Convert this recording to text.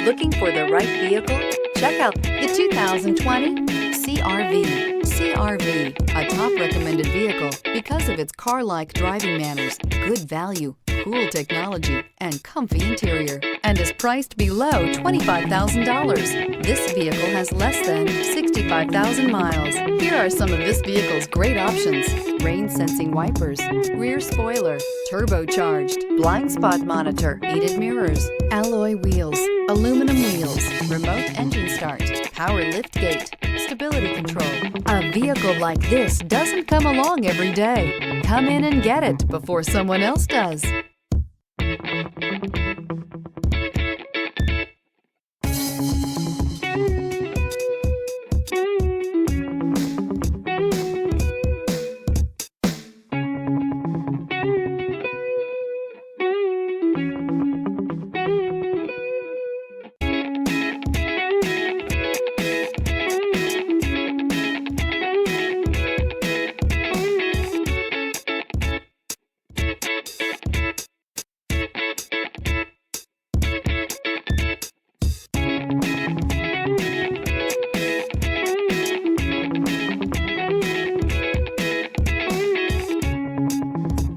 Looking for the right vehicle? Check out the 2020 CR-V. CR-V, a top recommended vehicle because of its car-like driving manners, good value, cool technology, and comfy interior, and is priced below $25,000. This vehicle has less than 65,000 miles. Here are some of this vehicle's great options: rain-sensing wipers, rear spoiler, turbocharged, blind spot monitor, heated mirrors, alloy wheels, aluminum wheels, remote engine start, power liftgate, stability control. A vehicle like this doesn't come along every day. Come in and get it before someone else does.